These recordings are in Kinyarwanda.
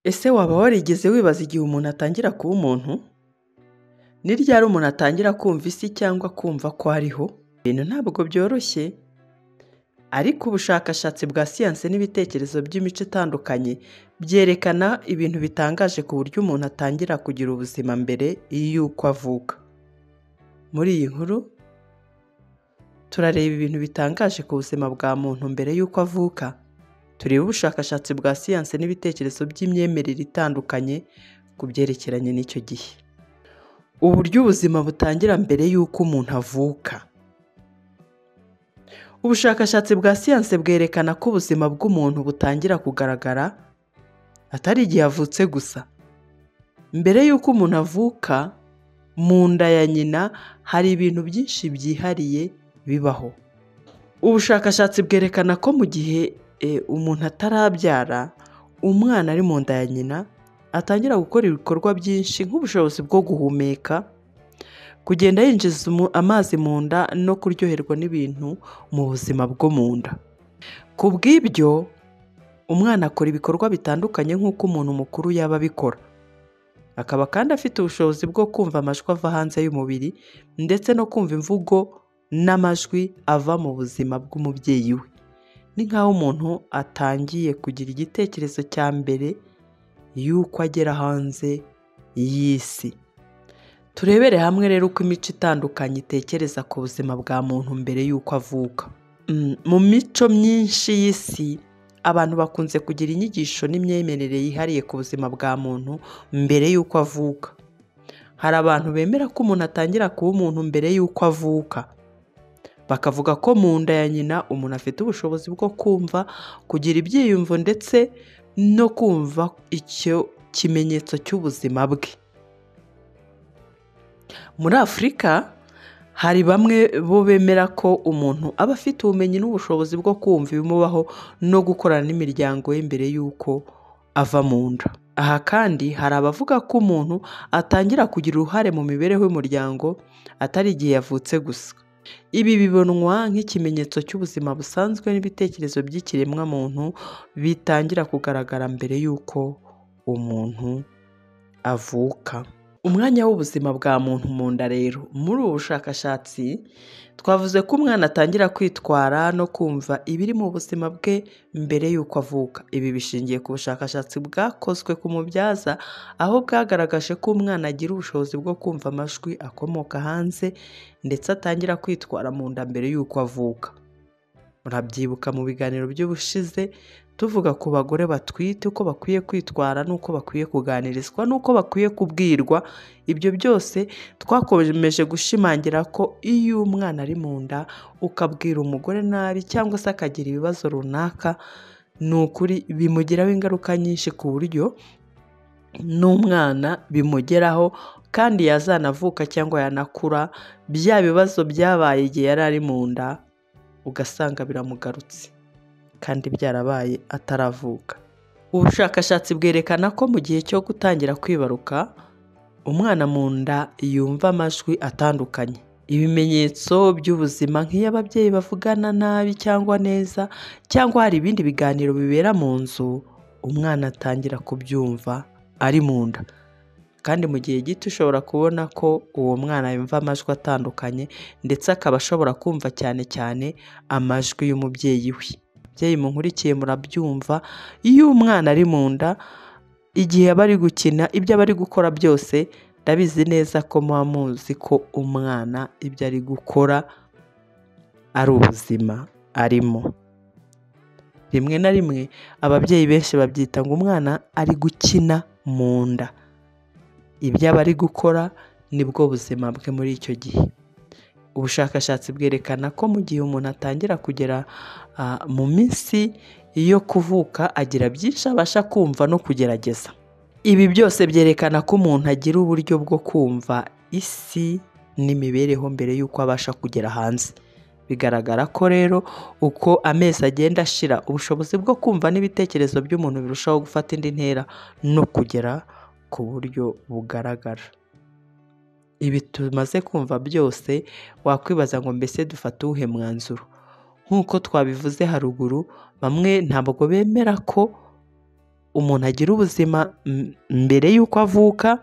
Ese waba warigeze wibaza igihe umuntu atangira kuba umuntu? Ni ryari umuntu atangira kumva isi cyangwa kumva ko ariho? Ibintu ntabwo byoroshye, ariko ubushakashatsi bwa siyansi n'ibitekerezo by'imico itandukanye byerekana ibintu bitangaje ku buryo umuntu atangira kugira ubuzima mbere y'uko avuka. Muri iyi nkuru turareba ibintu bitangaje ku buzima bwa muntu mbere y'uko avuka. Tureba ubushakashatsi bwa siyansi n'ibitekerezo by'imyemerere itandukanye ku byerekeranye n'icyo gihe. Uburyo ubuzima butangira mbere y'uko umuntu avuka. Ubushakashatsi bwa siyansi bwerekana ko ubuzima bw'umuntu butangira kugaragara atari igihe avutse gusa. Mbere y'uko umuntu avuka, mu nda ya nyina hari ibintu byinshi byihariye bibaho. Ubushakashatsi bwerekana ko mu gihe umuntu atarabyara, umwana ari mu nda ya nyina atangira gukora ibikorwa byinshi nk'ubushobozi bwo guhumeka, kugenda yinjiza amazi mu nda no kuryoherwa n'ibintu mu buzima bwo mu nda. Ku bw'ibyo, umwana akora ibikorwa bitandukanye nk'uko umuntu mukuru yaba abikora. Akaba kandi afite ubushobozi bwo kumva amajwi ava hanze y'umubiri ndetse no kumva imvugo n'amajwi ava mu buzima bw'umubyeyi we. Ni nk'aho umuntu atangiye kugira igitekerezo cya mbere y'uko agera hanze y'isi. Turebere hamwe rero uko imico itandukanye itekereza ku buzima bwa muntu mbere y'uko avuka. Mu mico myinshi y'isi, abantu bakunze kugira inyigisho n'imyemerere yihariye ku buzima bwa muntu mbere y'uko avuka. Hari abantu bemera ko umuntu atangira kuba umuntu mbere y'uko avuka. Bakavuga ko mu nda ya nyina umuntu afite ubushobozi bwo kumva, kugira ibyiyumvo ndetse no kumva icyo kimenyetso cy'ubuzima bwe. Muri Afurika, hari bamwe bo bemera ko umuntu aba afite ubumenyi n'ubushobozi bwo kumva ibimubaho no gukorana n'imiryango ye mbere y'uko ava mu nda. Aha kandi hari abavuga ko umuntu atangira kugira uruhare mu mibereho y'umuryango atari igihe yavutse gusa. Ibi bibonwa nk'ikimenyetso cy'ubuzima busanzwe n'ibitekerezo by'ikiremwamuntu bitangira kugaragara mbere y'uko umuntu avuka. Umwanya w'ubuzima bwa muntu mu nda rero. Muri ubu bushakashatsi twavuze ko umwana atangira kwitwara no kumva ibiri mu buzima bwe mbere y'uko avuka. Ibi bishingiye ku bushakashatsi bwakozwe ku mubyaza, aho bwagaragaje ko umwana agira ubushobozi bwo kumva amajwi akomoka hanze ndetse atangira kwitwara mu nda mbere y'uko avuka. Murabyibuka mu biganiro by'ubushize tuvuga ku bagore batwite uko bakwiye kwitwara n'uko bakwiye kuganirizwa n'uko bakwiye kubwirwa. Ibyo byose twakomeje gushimangira ko iyo umwana ari mu nda ukabwira umugore nabi cyangwa se akagira ibibazo runaka, ni ukuri bimugiraho ingaruka nyinshi ku buryo n'umwana bimugeraho kandi yazanavuka cyangwa yanakura bya bibazo byabaye igihe yari ari mu nda ugasanga biramugarutse kandi byarabaye ataravuka. Ubushakashatsi bwerekana ko mu gihe cyo gutangira kwibaruka, umwana mu nda yumva amajwi atandukanye. Ibimenyetso by'ubuzima nk'iyo ababyeyi bavugana nabi cyangwa neza, cyangwa hari ibindi biganiro bibera mu nzu, umwana atangira kubyumva ari mu nda. Kandi mu gihe gito ushobora kubona ko uwo mwana yumva amajwi atandukanye ndetse akaba ashobora kumva cyane cyane amajwi y'umubyeyi we. Ababyeyi munkurikiye murabyumva, iyo umwana ari mu nda, igihe aba ari gukina, ibyo aba ari gukora byose, ndabizi neza ko muba muzi ko umwana ibyo ari gukora ari ubuzima arimo. Rimwe na rimwe ababyeyi benshi babyita ngo umwana ari gukina mu nda. Ibyo aba ari gukora nibwo buzima bwe muri icyo gihe. Ubushakashatsi bwerekana ko mu gihe umuntu atangira kugera mu minsi yo kuvuka, agira byinshi abasha kumva no kugerageza. Ibi byose byerekana ko umuntu agira uburyo bwo kumva isi n'imibereho mbere y'uko abasha kugera hanze. Bigaragara ko rero uko amezi agenda ashira, ubushobozi bwo kumva n'ibitekerezo by'umuntu birushaho gufata indi ntera no kugera ku buryo bugaragara. Ibi tumaze kumva byose wakwibaza ngo mbese dufate uwuhe mwanzuro? Nk'uko twabivuze haruguru, bamwe ntabwo bemera ko umuntu agira ubuzima mbere y'uko avuka.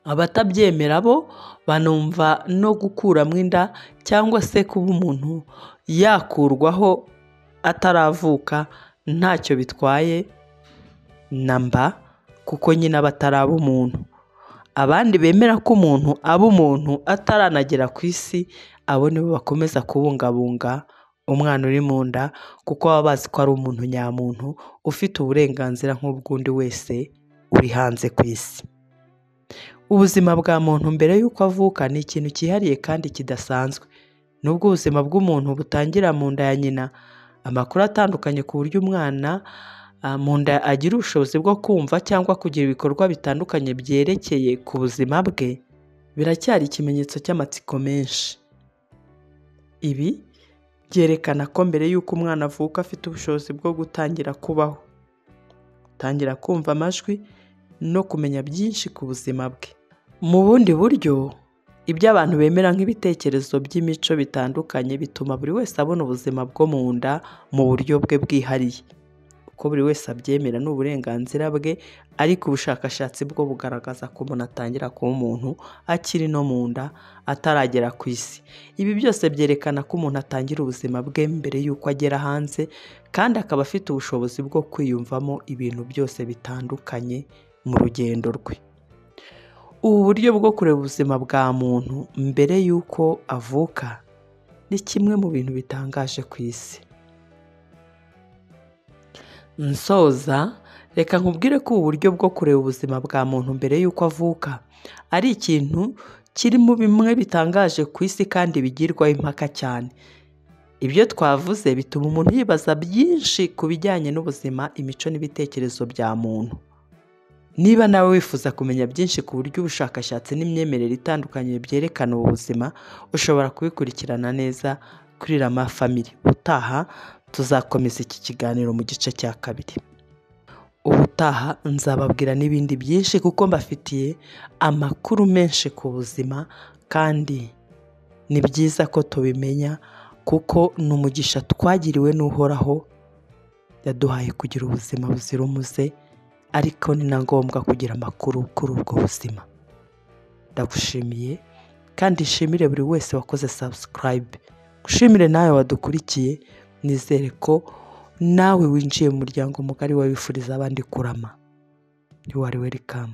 Abatabyemera bo banumva no gukuramo inda cyangwa se kuba umuntu yakurwaho ataravuka ntacyo bitwaye na mba, kuko nyine aba ataraba umuntu. Abandi bemera ko umuntu aba umuntu ataranagera ku isi, abo nibo bakomeza kubungabunga umwana uri mu nda, kuko baba bazi ko ari umuntu nyamuntu ufite uburenganzira nk'ubw'undi wese uri hanze ku isi. Ubuzima bwa muntu mbere y'uko avuka ni ikintu cyihariye kandi kidasanzwe. Nubwo ubuzima bw'umuntu butangira mu nda ya nyina, amakuru atandukanye ku buryo umwana mu nda agira ubushobozi bwo kumva cyangwa kugira ibikorwa bitandukanye byerekeye ku buzima bwe, biracyari ikimenyetso cy'amatsiko menshi. Ibi byerekana ko mbere y'uko umwana avuka afite ubushobozi bwo gutangira kubaho, gutangira kumva amajwi no kumenya byinshi ku buzima bwe. Mu bundi buryo, ibyo abantu bemera nk'ibitekerezo by'imico bitandukanye bituma buri wese abona ubuzima bwo mu nda mu buryo bwe bwihariye. Uko buri wese abyemera ni uburenganzira bwe, ariko ubushakashatsi bwo bugaragaza ko umuntu atangira kuba umuntu akiri no mu nda ataragera ku isi. Ibi byose byerekana ko umuntu atangira ubuzima bwe mbere y'uko agera hanze, kandi akaba afite ubushobozi bwo kwiyumvamo ibintu byose bitandukanye mu rugendo rwe. Ubu buryo bwo kureba ubuzima bwa muntu mbere y'uko avuka ni kimwe mu bintu bitangaje ku isi. Nsoza, reka nkubwire ko ubu buryo bwo kureba ubuzima bwa muntu mbere y'uko avuka ari ikintu kiri mu bimwe bitangaje ku isi kandi bigirwaho impaka cyane. Ibyo twavuze bituma umuntu yibaza byinshi ku bijyanye n'ubuzima, imico n'ibitekerezo bya muntu. Niba nawe wifuza kumenya byinshi ku buryo ubushakashatsi n'imyemerere itandukanye byerekana ubu buzima, ushobora kubikurikirana neza kuri Rama Family. Ubutaha tuzakomeza iki kiganiro mu gice cya 2. Ubutaha nzababwira n'ibindi byinshi kuko mbafitiye amakuru menshi ku buzima, kandi ni byiza ko tubimenya kuko ni umugisha twagiriwe n'Uhoraho yaduhaye kugira ubuzima buzira umuze, ariko ni na ngombwa kugira amakuru kuri ubwo buzima. Ndagushimiye kandi nshimire buri wese wakoze subscribe. Gushimire nawe wadukurikiye, nizere ko nawe winjiye mu muryango mugari wabifuriza abandi kurama. You are welcome.